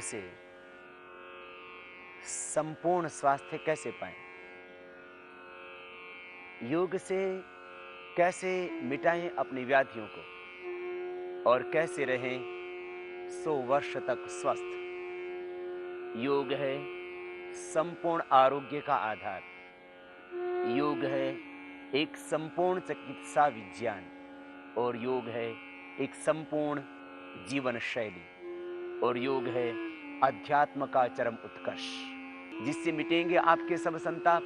से संपूर्ण स्वास्थ्य कैसे पाएं? योग से कैसे मिटाएं अपनी व्याधियों को और कैसे रहें 100 वर्ष तक स्वस्थ? योग है संपूर्ण आरोग्य का आधार। योग है एक संपूर्ण चिकित्सा विज्ञान और योग है एक संपूर्ण जीवन शैली और योग है अध्यात्म का चरम उत्कर्ष, जिससे मिटेंगे आपके सब संताप,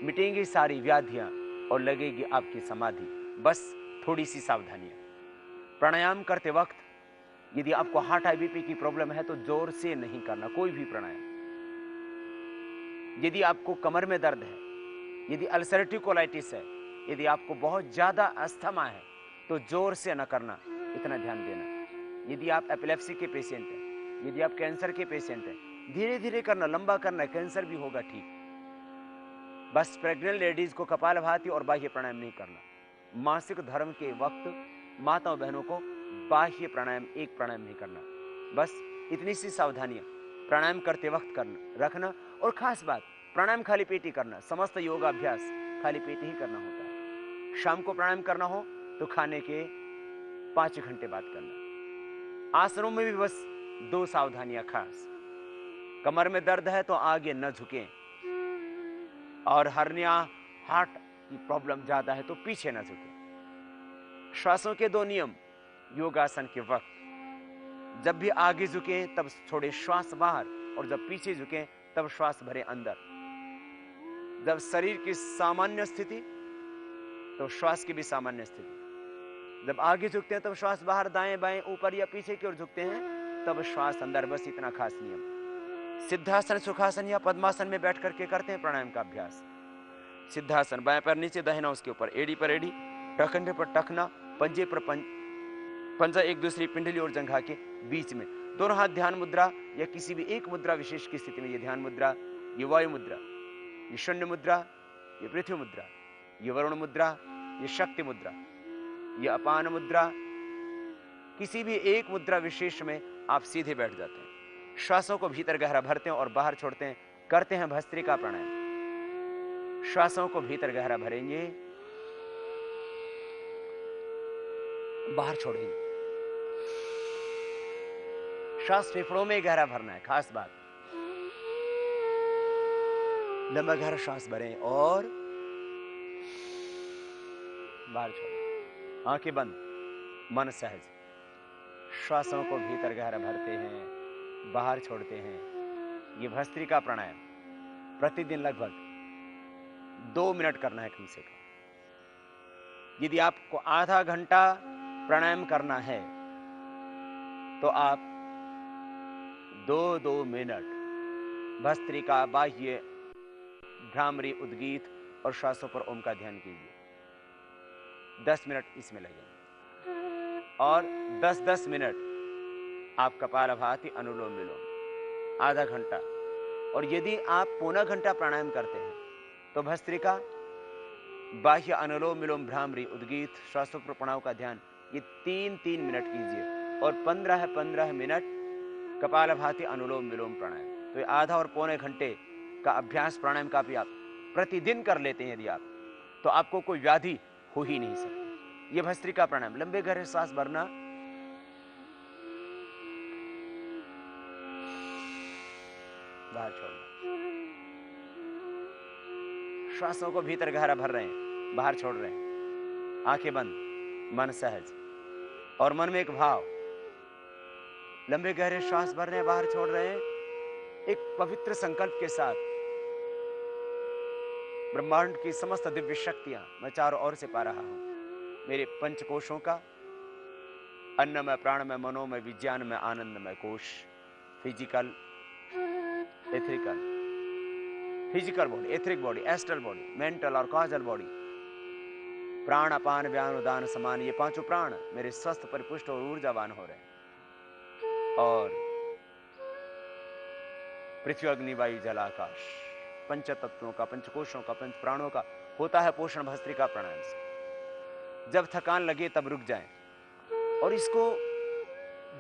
मिटेंगी सारी व्याधियां और लगेगी आपकी समाधि। बस थोड़ी सी सावधानियां। प्राणायाम करते वक्त यदि आपको हार्ट हाई बीपी की प्रॉब्लम है तो जोर से नहीं करना कोई भी प्राणायाम। यदि आपको कमर में दर्द है, यदि अल्सरेटिव कोलाइटिस है, यदि आपको बहुत ज्यादा अस्थमा है तो जोर से न करना, इतना ध्यान देना। यदि आप एपिलेप्सी के पेशेंट हैं, यदि आप कैंसर के पेशेंट हैं, धीरे धीरे करना, लंबा करना, कैंसर भी होगा ठीक। बस प्रेग्नेंट लेडीज को कपालभाति और बाह्य प्राणायाम नहीं करना। मासिक धर्म के वक्त माताओं बहनों को बाह्य प्राणायाम, एक प्राणायाम नहीं करना। बस इतनी सी सावधानियां प्राणायाम करते वक्त करना रखना। और खास बात, प्राणायाम खाली पेट ही करना। समस्त योगाभ्यास खाली पेट ही करना होता है। शाम को प्राणायाम करना हो तो खाने के 5 घंटे बाद करना। आसनों में भी बस 2 सावधानियां खास। कमर में दर्द है तो आगे न झुकें, और हर्निया, हार्ट की प्रॉब्लम ज्यादा है तो पीछे न झुकें। श्वासों के 2 नियम योगासन के वक्त, जब भी आगे झुकें तब छोड़े श्वास बाहर, और जब पीछे झुकें तब श्वास भरे अंदर। जब शरीर की सामान्य स्थिति तो श्वास की भी सामान्य स्थिति। जब आगे झुकते हैं तब श्वास बाहर, दाएं बाएं, ऊपर या पीछे की ओर झुकते हैं तब श्वास अंदर। बस इतना खास नियम। सिद्धासन, सुखासन या पद्मासन में बैठ करके करते हैं प्राणायाम का अभ्यास। सिद्धासन, बाएं पैर नीचे, दाहिना उसके ऊपर, एड़ी पर एड़ी, टखने पर टखना, पंजे पर पंजा एक दूसरी पिंडली और जंघा के बीच में। दोनों हाथ ध्यान मुद्रा या किसी भी एक मुद्रा विशेष की स्थिति में। ये ध्यान मुद्रा, ये वायु मुद्रा, ये शून्य मुद्रा, ये पृथ्वी मुद्रा, ये वरुण मुद्रा, ये शक्ति मुद्रा, ये अपान मुद्रा। किसी भी एक मुद्रा विशेष में आप सीधे बैठ जाते हैं। श्वासों को भीतर गहरा भरते हैं और बाहर छोड़ते हैं। करते हैं भस्त्रिका प्राणायाम। श्वासों को भीतर गहरा भरेंगे, बाहर छोड़ेंगे। श्वास फेफड़ों में गहरा भरना है, खास बात। लंबा गहरा श्वास भरें और बाहर छोड़ें। आंखें बंद, मन सहज। श्वासों को भीतर गहरा भरते हैं, बाहर छोड़ते हैं। ये भस्त्रिका प्राणायाम प्रतिदिन लगभग 2 मिनट करना है कम से कम। यदि आपको आधा घंटा प्राणायाम करना है तो आप 2-2 मिनट भस्त्रिका, बाह्य, भ्रामरी, उद्गीत और श्वासों पर ओम का ध्यान कीजिए। 10 मिनट इसमें लगेंगे। और 10-10 मिनट आप कपालभाति, अनुलोम विलोम, आधा घंटा। और यदि आप पौना घंटा प्राणायाम करते हैं तो भस्त्रिका, बाह्य, अनुलोम विलोम, भ्रामरी, उद्गीत, श्वासों पर प्रणव का ध्यान, ये 3-3 मिनट कीजिए। और 15-15 मिनट कपालभाति, अनुलोम विलोम, प्राणायाम। तो ये आधा और पौने घंटे का अभ्यास प्राणायाम का भी आप प्रतिदिन कर लेते हैं यदि आप, तो आपको कोई व्याधि हो ही नहीं सकती। ये भस्त्रिका प्राणायाम। लंबे गहरे सांस भरना, बाहर छोड़ना। श्वासों को भीतर गहरा भर रहे हैं, बाहर छोड़ रहे हैं। आंखें बंद, मन सहज। और मन में एक भाव, लंबे गहरे श्वास भर रहे हैं, बाहर छोड़ रहे हैं। एक पवित्र संकल्प के साथ ब्रह्मांड की समस्त दिव्य शक्तियां मैं चारों ओर से पा रहा हूं। मेरे पंचकोशों का, अन्नमय, प्राणमय, मनोमय, विज्ञानमय, आनंदमय कोश, physical, etherical, physical body, etheric body, astral body, mental और कॉजल बॉडी, प्राण, अपान, व्यान, उदान, समान, ये 5 प्राण मेरे स्वस्थ, परिपुष्ट और ऊर्जावान हो रहे हैं। और पृथ्वी, अग्नि, वायु, जल, आकाश, पंच तत्वों का, पंचकोशों का, पंच प्राणों का होता है पोषण भस्त्रिका प्राणायाम से। जब थकान लगे तब रुक जाएं और इसको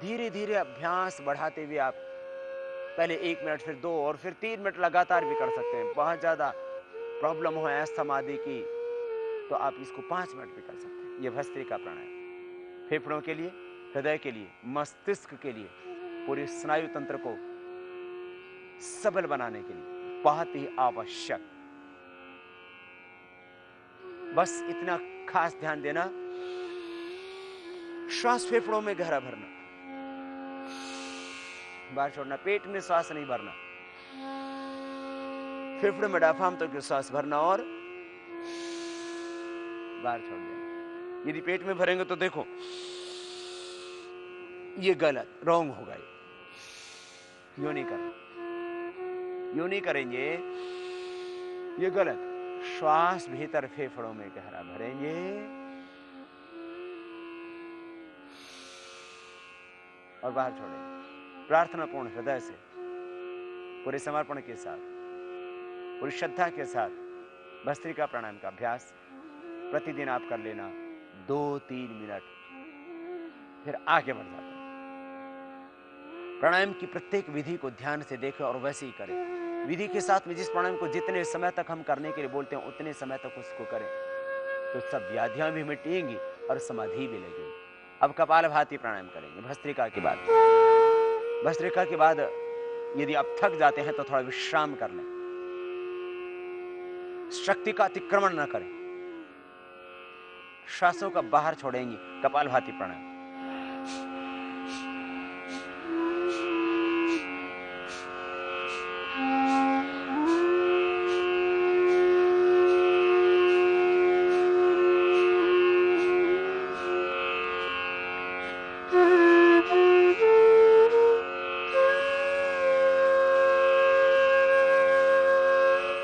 धीरे धीरे अभ्यास बढ़ाते हुए आप पहले 1 मिनट, फिर 2 और फिर 3 मिनट लगातार भी कर सकते हैं। बहुत ज्यादा प्रॉब्लम हो अस्थमा आदि की तो आप इसको 5 मिनट भी कर सकते हैं। ये भस्त्रिका प्राणायाम फेफड़ों के लिए, हृदय के लिए, मस्तिष्क के लिए, पूरे स्नायु तंत्र को सबल बनाने के लिए बहुत ही आवश्यक। बस इतना खास ध्यान देना, श्वास फेफड़ों में गहरा भरना, बाहर छोड़ना, पेट में श्वास नहीं भरना, फेफड़े में डायफ्राम तक तो श्वास भरना और बाहर छोड़ देना। यदि पेट में भरेंगे तो देखो ये गलत, रॉन्ग होगा। यूं नहीं करना, यूं नहीं करेंगे, ये गलत। श्वास भीतर फेफड़ों में गहरा भरेंगे और बाहर छोड़ेंगे। प्रार्थना पूर्ण हृदय से, पूरे समर्पण के साथ, पूरी श्रद्धा के साथ भस्त्रिका प्राणायाम का अभ्यास प्रतिदिन आप कर लेना 2-3 मिनट, फिर आगे बढ़ जाते हैं। प्राणायाम की प्रत्येक विधि को ध्यान से देखें और वैसे ही करें। विधि के साथ में जिस प्राणायाम को जितने समय तक हम करने के लिए बोलते हैं उतने समय तक उसको करें तो सब व्याधियां भी मिटेंगी और समाधि भी लगेगी। अब कपालभाति प्राणायाम करेंगे भस्त्रिका के बाद। भस्त्रिका के बाद यदि आप थक जाते हैं तो थोड़ा विश्राम कर लें, शक्ति का अतिक्रमण न करें, श्वासों का बाहर छोड़ेंगे। कपालभाति प्राणायाम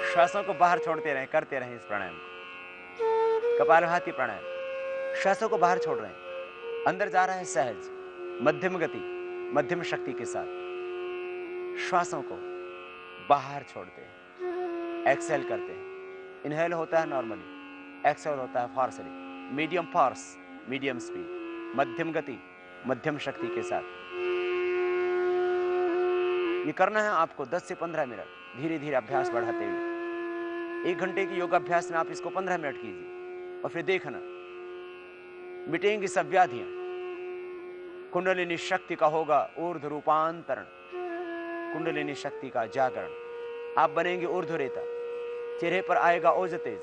श्वासों को बाहर छोड़ते रहें, करते रहें इस प्राणायाम को। कपालभाति प्राणायाम श्वासों को बाहर छोड़ रहे हैं, अंदर जा रहा है सहज, मध्यम गति, मध्यम शक्ति के साथ। श्वासों को बाहर छोड़ते हैं, एक्सेल करते हैं। इनहेल होता है नॉर्मली, एक्सेल होता है फोर्सली, मीडियम फोर्स, मीडियम स्पीड, मध्यम गति, मध्यम शक्ति के साथ। ये करना है आपको 10 से 15 मिनट, धीरे धीरे अभ्यास बढ़ाते हुए। 1 घंटे की योगाभ्यास में आप इसको 15 मिनट कीजिए और फिर देखना मिटेंगी सब व्याधियां। कुंडलिनी शक्ति का होगा ऊर्ध्व रूपांतरण, कुंडलिनी शक्ति का जागरण। आप बनेंगे ऊर्ध्वरेता, चेहरे पर आएगा ओज तेज,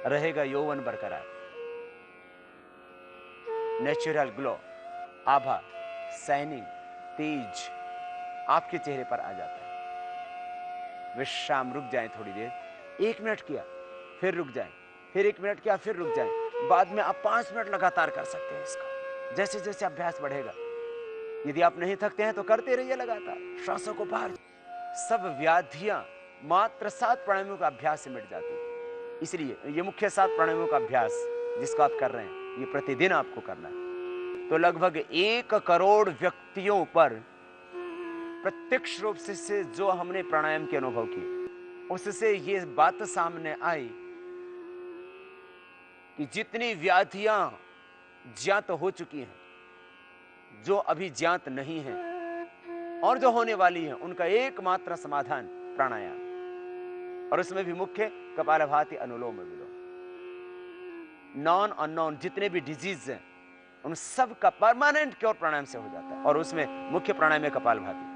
रहेगा यौवन बरकरार, नेचुरल ग्लो, आभा, शाइनिंग, तेज आपके चेहरे पर आ जाता है। विश्राम, रुक जाएं थोड़ी देर, 1 मिनट किया फिर रुक जाएं, फिर 1 मिनट किया फिर रुक जाएं। बाद में आप 5 मिनट लगातार कर सकते हैं इसका, जैसे जैसे अभ्यास बढ़ेगा। यदि आप नहीं थकते हैं तो करते रहिए लगातार, श्वासों को बाहर। सब व्याधियां मात्र 7 प्राणायामों का अभ्यास से मिट जाती है। इसलिए ये मुख्य 7 प्राणायामों का अभ्यास जिसको आप कर रहे हैं ये प्रतिदिन आपको करना है। तो लगभग 1 करोड़ व्यक्तियों पर प्रत्यक्ष रूप से जो हमने प्राणायाम के अनुभव किए उससे ये बात सामने आई कि जितनी व्याधियां ज्ञात हो चुकी हैं, जो अभी ज्ञात नहीं है और जो होने वाली हैं, उनका एकमात्र समाधान प्राणायाम, और उसमें भी मुख्य कपालभाति, अनुलोम विलोम। नॉन अननोन जितने भी डिजीज हैं उन सब का परमानेंट क्योर प्राणायाम से हो जाता है, और उसमें मुख्य प्राणायाम है कपालभाति।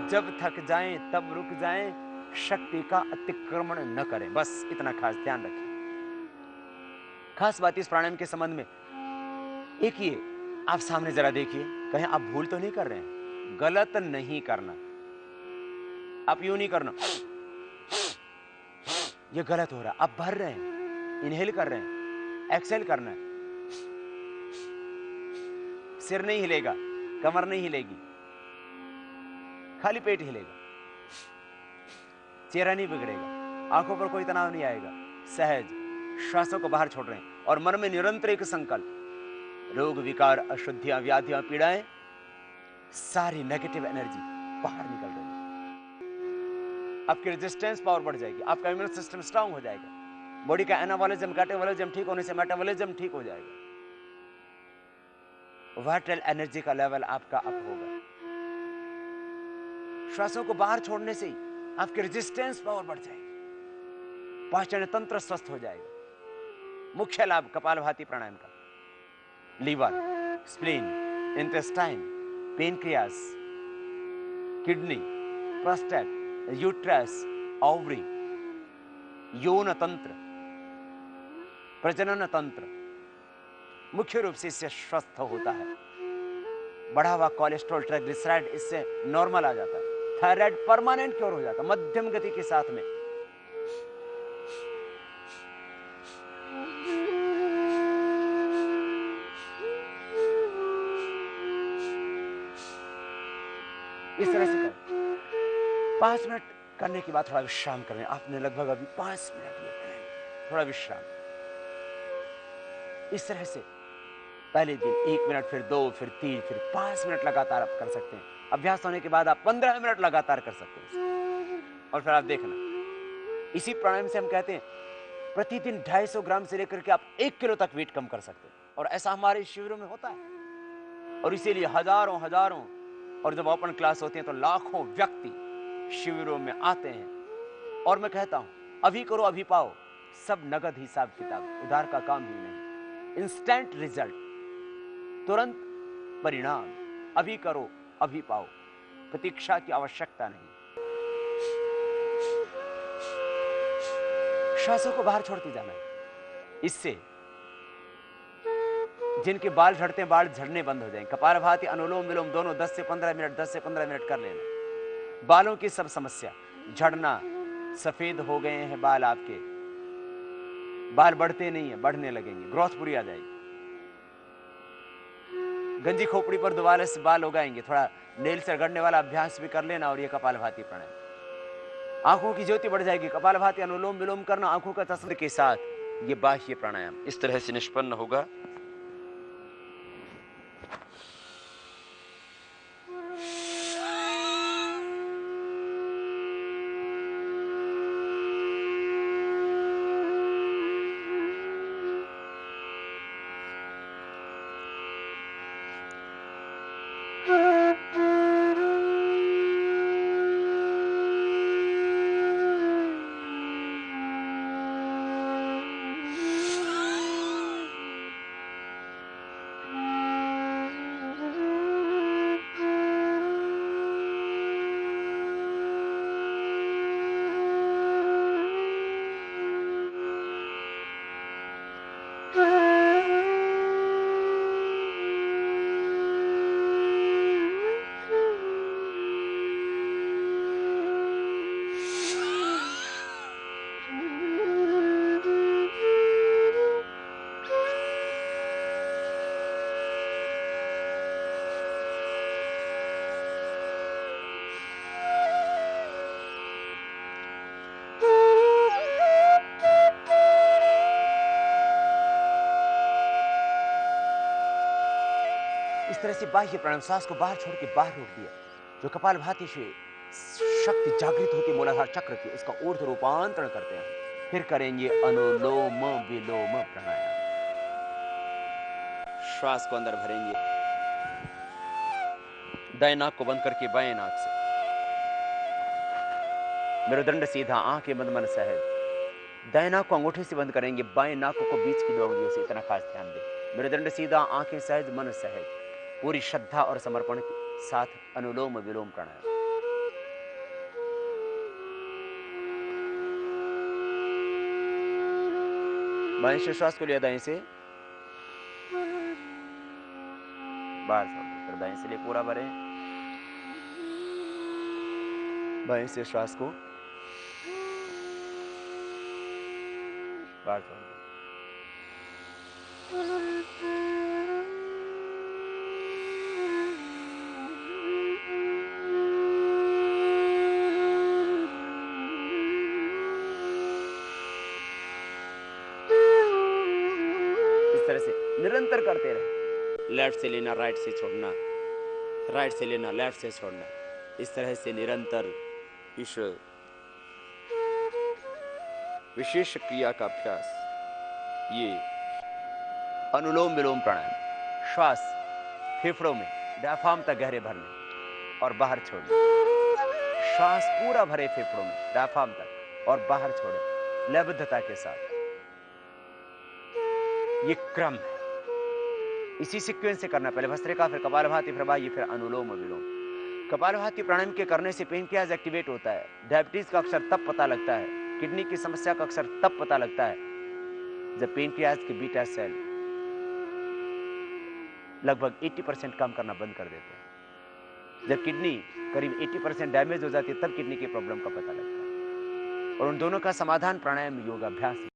जब थक जाएं तब रुक जाएं, शक्ति का अतिक्रमण न करें, बस इतना खास ध्यान रखें। खास बात इस प्राणायाम के संबंध में एक ही, आप सामने जरा देखिए, कहीं आप भूल तो नहीं कर रहे हैं, गलत नहीं करना। आप यूं नहीं करना, ये गलत हो रहा, आप भर रहे हैं, इनहेल कर रहे हैं, एक्सेल करना है। सिर नहीं हिलेगा, कमर नहीं हिलेगी, खाली पेट हिलेगा। चेहरा नहीं बिगड़ेगा, आंखों पर कोई तनाव नहीं आएगा, सहज श्वासों को बाहर छोड़ रहे हैं और मन में निरंतर एक संकल्प, रोग विकार अशुद्धियां व्याधियां पीड़ाएं सारी नेगेटिव एनर्जी बाहर निकल रही है। आपकी रेजिस्टेंस पावर बढ़ जाएगी, आपका इम्यून सिस्टम स्ट्रांग हो जाएगा, बॉडी का एनाबॉलिज्म कैटाबॉलिज्म ठीक होने से मेटाबॉलिज्म ठीक हो जाएगा, वाइटल एनर्जी का लेवल आपका अप होगा। श्वासों को बाहर छोड़ने से ही आपकी रेजिस्टेंस पावर बढ़ जाएगी, पाचन तंत्र स्वस्थ हो जाएगा। मुख्य लाभ कपालभाति प्राणायाम का, liver, spleen, intestine, pancreas, kidney, prostate, uterus, ovary, यौन तंत्र, प्रजनन तंत्र मुख्य रूप से इससे स्वस्थ होता है। बढ़ा हुआ कोलेस्ट्रॉल, ट्राइग्लिसराइड इससे नॉर्मल आ जाता है। थायराइड परमानेंट क्योर हो जाता है मध्यम गति के साथ में। इस तरह से करें। 5 मिनट करने के बाद थोड़ा विश्राम करें। आपने लगभग अभी 5 मिनट लिया, थोड़ा विश्राम। इस तरह से पहले दिन 1 मिनट, फिर 2, फिर 3, फिर 5 मिनट लगातार आप कर सकते हैं। अभ्यास होने के बाद आप 15 मिनट लगातार कर सकते हैं। और फिर आप देखना, इसी प्राणायाम से हम कहते हैं प्रतिदिन 250 ग्राम से लेकर के आप 1 किलो तक वेट कम कर सकते हैं। और ऐसा हमारे शिविरों में होता है। और इसीलिए हजारों हजारों, और जब ओपन क्लास होती है तो लाखों व्यक्ति शिविरों में आते हैं। और मैं कहता हूं, अभी करो अभी पाओ, सब नगद हिसाब किताब, उधार का काम ही नहीं। इंस्टेंट रिजल्ट, तुरंत परिणाम, अभी करो अभी पाओ, प्रतीक्षा की आवश्यकता नहीं। श्वासों को बाहर छोड़ते जाना है। इससे जिनके बाल झड़ते हैं, बाल झड़ने बंद हो जाएंगे। कपालभाति, अनुलोम विलोम दोनों 10 से 15 मिनट, 10 से 15 मिनट कर लेना। बालों की सब समस्या, झड़ना, सफेद हो गए हैं बाल, आपके बाल बढ़ते नहीं है, बढ़ने लगेंगे, ग्रोथ पूरी आ जाएगी। गंजी खोपड़ी पर दोबारा से बाल उगाएंगे, थोड़ा नेल से रगड़ने वाला अभ्यास भी कर लेना। और ये कपालभाति प्राणायाम, आंखों की ज्योति बढ़ जाएगी। कपालभाति, अनुलोम विलोम करना आंखों का तस्वीर के साथ, ये बाह्य प्राणायाम इस तरह से निष्पन्न होगा। इस तरह से बाह्य प्राणायाम, सांस को बाहर छोड़ के बाहर रोक दिया। जो कपालभाति से शक्ति जागृत होती मूलाधार चक्र की, उसका ऊर्ध्व रूपांतरण करते हैं। फिर करेंगे अनुलोम विलोम प्राणायाम। श्वास को अंदर भरेंगे, दाएं नाक को बंद करके बाएं नाक से, मेरुदंड सीधा, आंखें बंद, मन सहज। दाएं नाक को अंगूठे से बंद करेंगे, बाएं नाक को बीच की 2 उंगलियों से। इतना खास ध्यान दें। मेरुदंड सीधा, आंखें सहज, मन सहज, पूरी श्रद्धा और समर्पण के साथ अनुलोम विलोम प्राणायाम। बाएं से श्वास को लिया, दाएं से बाहर छोड़, दाएं से लिए पूरा भरे। बाएं से श्वास को बाहर छोड़। तरह से निरंतर करते रहे। लेफ्ट से लेना, राइट से छोड़ना, राइट से लेना, लेफ्ट से छोड़ना, इस तरह से निरंतर इस विशेष क्रिया का अभ्यास, ये अनुलोम विलोम प्राणायाम, श्वास फेफड़ों में डायफ्राम तक गहरे भरने और बाहर छोड़ने, श्वास पूरा भरे फेफड़ों में डायफ्राम तक और बाहर छोड़े लयबद्धता के साथ। ये क्रम है, इसी सीक्वेंस से करना। पहले भस्त्रिका, फिर कपालभाति, फिर बाह्य, फिर अनुलोम विलोम। कपालभाति प्राणायाम के करने से पेनक्रियाज एक्टिवेट होता है। डायबिटीज का अक्सर तब पता लगता है, किडनी की समस्या का अक्सर तब पता लगता है जब पेनक्रियाज के बीटा सेल लगभग 80% काम करना बंद कर देते हैं। जब किडनी करीब 80% डैमेज हो जाती है, तब किडनी की प्रॉब्लम का पता लगता है। और उन दोनों का समाधान प्राणायाम, योगाभ्यास।